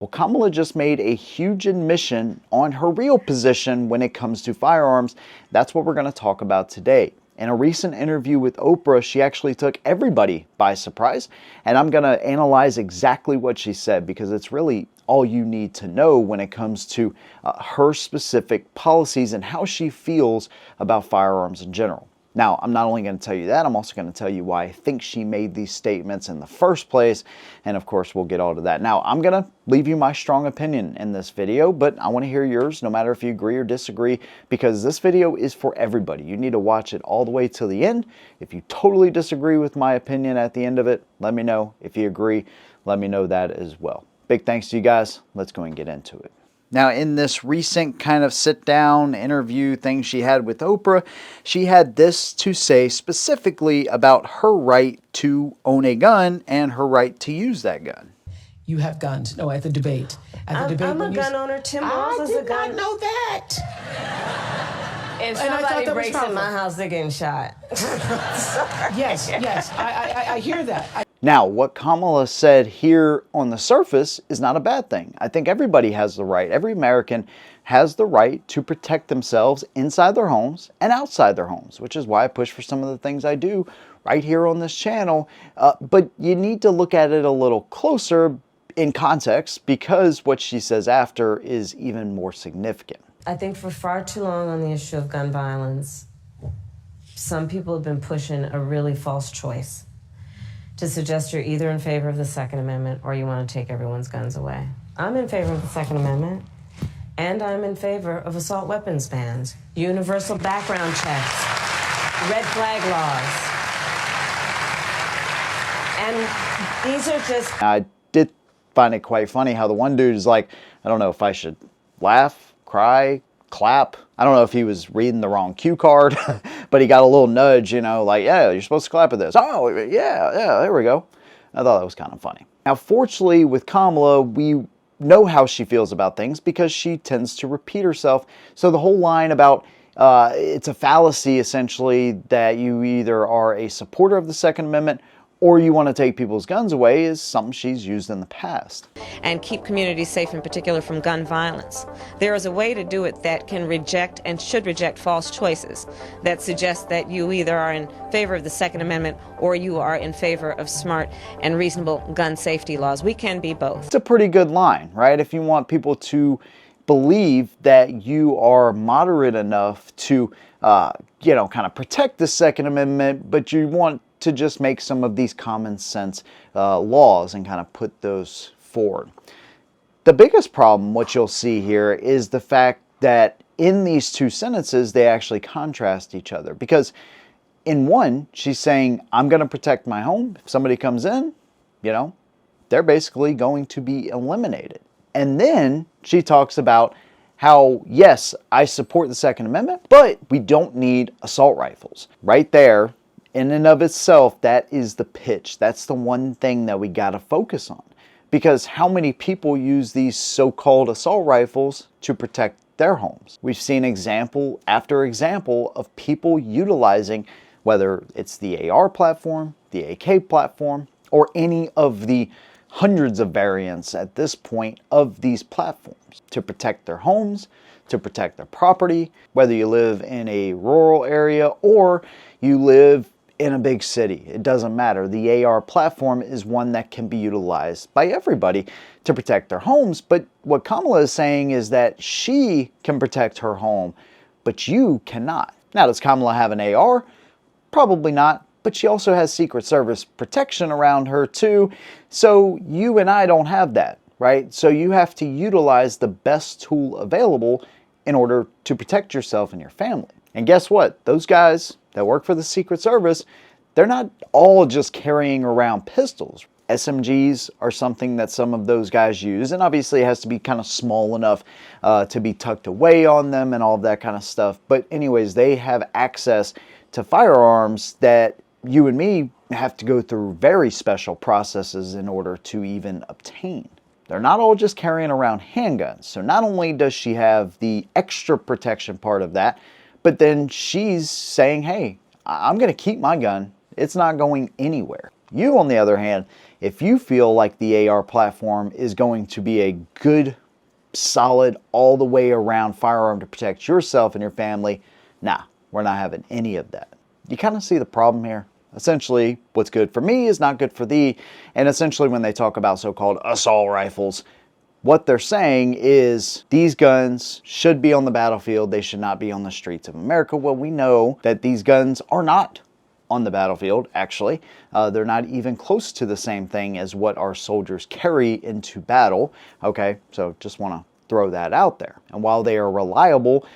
Well, Kamala just made a huge admission on her real position when it comes to firearms. That's what we're going to talk about today. In a recent interview with Oprah, she actually took everybody by surprise, and I'm going to analyze exactly what she said because it's really all you need to know when it comes to her specific policies and how she feels about firearms in general. Now, I'm not only going to tell you that, I'm also going to tell you why I think she made these statements in the first place, and of course, we'll get all to that. Now, I'm going to leave you my strong opinion in this video, but I want to hear yours, no matter if you agree or disagree, because this video is for everybody. You need to watch it all the way till the end. If you totally disagree with my opinion at the end of it, let me know. If you agree, let me know that as well. Big thanks to you guys. Let's go and get into it. Now, in this recent kind of sit-down interview thing she had with Oprah, she had this to say specifically about her right to own a gun and her right to use that gun. You have guns. No, at the debate. I'm a gun owner. Tim Walz is a gun. I did not know that. If somebody breaks in my house, they're getting shot. Yes, I hear that. Now, what Kamala said here on the surface is not a bad thing. I think everybody has the right, every American has the right to protect themselves inside their homes and outside their homes, which is why I push for some of the things I do right here on this channel. But you need to look at it a little closer in context because what she says after is even more significant. I think for far too long on the issue of gun violence, some people have been pushing a really false choice to suggest you're either in favor of the Second Amendment or you want to take everyone's guns away. I'm in favor of the Second Amendment, and I'm in favor of assault weapons bans, universal background checks, red flag laws. And these are just... I did find it quite funny how the one dude is like, I don't know if I should laugh, cry, clap. I don't know if he was reading the wrong cue card, but he got a little nudge, you know, like, yeah, you're supposed to clap at this. Oh, yeah, there we go. I thought that was kind of funny. Now, fortunately, with Kamala, we know how she feels about things because she tends to repeat herself. So the whole line about it's a fallacy, essentially, that you either are a supporter of the Second Amendment or you want to take people's guns away is something she's used in the past. And keep communities safe, in particular from gun violence. There is a way to do it that can reject and should reject false choices that suggest that you either are in favor of the Second Amendment or you are in favor of smart and reasonable gun safety laws. We can be both. It's a pretty good line, right? If you want people to believe that you are moderate enough to, you know, kind of protect the Second Amendment, but you want to just make some of these common sense laws and kind of put those forward. The biggest problem, what you'll see here, is the fact that in these two sentences, they actually contrast each other. Because in one, she's saying, I'm going to protect my home. If somebody comes in, you know, they're basically going to be eliminated. And then she talks about how, yes, I support the Second Amendment, but we don't need assault rifles. Right there, in and of itself, that is the pitch. That's the one thing that we got to focus on. Because how many people use these so-called assault rifles to protect their homes? We've seen example after example of people utilizing, whether it's the AR platform, the AK platform, or any of the hundreds of variants at this point of these platforms to protect their homes, to protect their property, whether you live in a rural area or you live in a big city. It doesn't matter. The AR platform is one that can be utilized by everybody to protect their homes. But what Kamala is saying is that she can protect her home, but you cannot. Now, does Kamala have an AR? Probably not. But she also has Secret Service protection around her too. So you and I don't have that, right? So you have to utilize the best tool available in order to protect yourself and your family. And guess what? Those guys that work for the Secret Service, they're not all just carrying around pistols. SMGs are something that some of those guys use, and obviously it has to be kind of small enough to be tucked away on them and all of that kind of stuff. But anyways, they have access to firearms that you and me have to go through very special processes in order to even obtain. They're not all just carrying around handguns. So not only does she have the extra protection part of that, but then she's saying, hey, I'm going to keep my gun. It's not going anywhere. You, on the other hand, If you feel like the AR platform is going to be a good, solid, all the way around firearm to protect yourself and your family, nah, we're not having any of that. You kind of see the problem here. Essentially, what's good for me is not good for thee. And essentially, when they talk about so-called assault rifles, what they're saying is these guns should be on the battlefield. They should not be on the streets of America. Well, we know that these guns are not on the battlefield, actually. They're not even close to the same thing as what our soldiers carry into battle. Okay, so just want to throw that out there. And while they are reliable,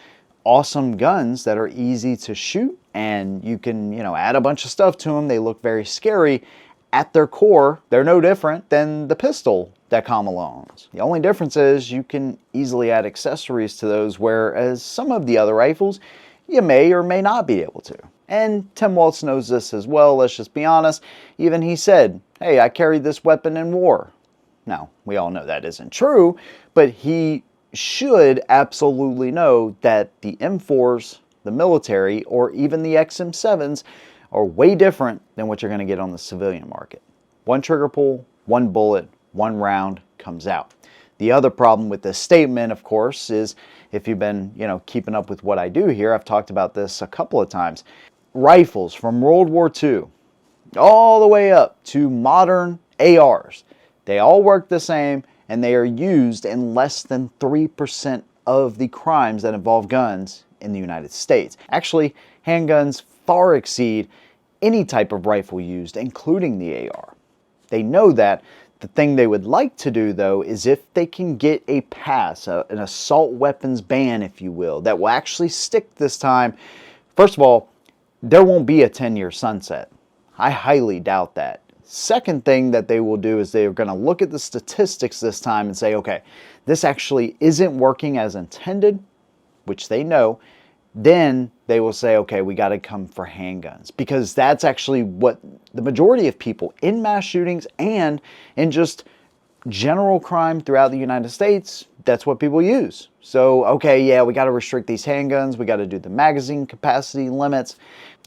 awesome guns that are easy to shoot, and you can, add a bunch of stuff to them, they look very scary. At their core, they're no different than the pistol that Kamala owns. The only difference is you can easily add accessories to those, whereas some of the other rifles, you may or may not be able to. And Tim Waltz knows this as well, let's just be honest. Even he said, hey, I carried this weapon in war. Now, we all know that isn't true, but he should absolutely know that the M4s, the military, or even the XM7s are way different than what you're going to get on the civilian market. One trigger pull, one bullet, one round comes out. The other problem with this statement, of course, is if you've been, keeping up with what I do here, I've talked about this a couple of times. Rifles from World War II, all the way up to modern ARs, they all work the same, and they are used in less than 3% of the crimes that involve guns in the United States. Actually, handguns far exceed any type of rifle used, including the AR. They know that. The thing they would like to do, though, is if they can get a pass, an assault weapons ban, if you will, that will actually stick this time. First of all, there won't be a 10-year sunset. I highly doubt that. Second thing that they will do is they are going to look at the statistics this time and say, okay, this actually isn't working as intended, which they know. Then they will say, okay, we got to come for handguns, because that's actually what the majority of people in mass shootings and in just general crime throughout the United States, that's what people use. So, okay, yeah, we got to restrict these handguns. We got to do the magazine capacity limits,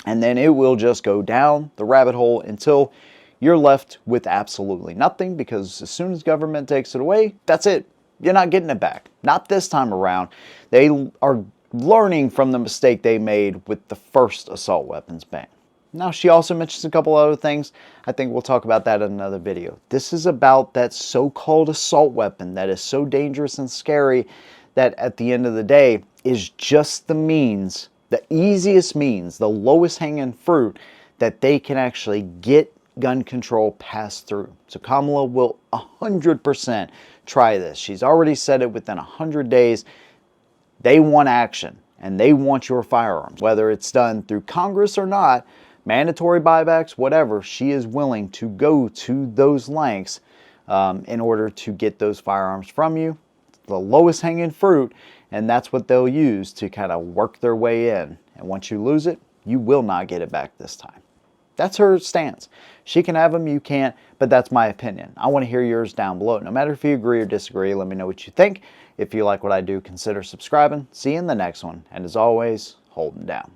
and then it will just go down the rabbit hole until you're left with absolutely nothing, because as soon as government takes it away, that's it. You're not getting it back. Not this time around. They are learning from the mistake they made with the first assault weapons ban. Now, she also mentions a couple other things. I think we'll talk about that in another video. This is about that so-called assault weapon that is so dangerous and scary that at the end of the day is just the means, the easiest means, the lowest hanging fruit that they can actually get gun control passed through. So Kamala will 100% try this. She's already said it within 100 days. They want action, and they want your firearms. Whether it's done through Congress or not, mandatory buybacks, whatever, she is willing to go to those lengths in order to get those firearms from you. It's the lowest hanging fruit, and that's what they'll use to kind of work their way in. And once you lose it, you will not get it back this time. That's her stance. She can have them, you can't, but that's my opinion. I want to hear yours down below. No matter if you agree or disagree, let me know what you think. If you like what I do, consider subscribing. See you in the next one. And as always, hold them down.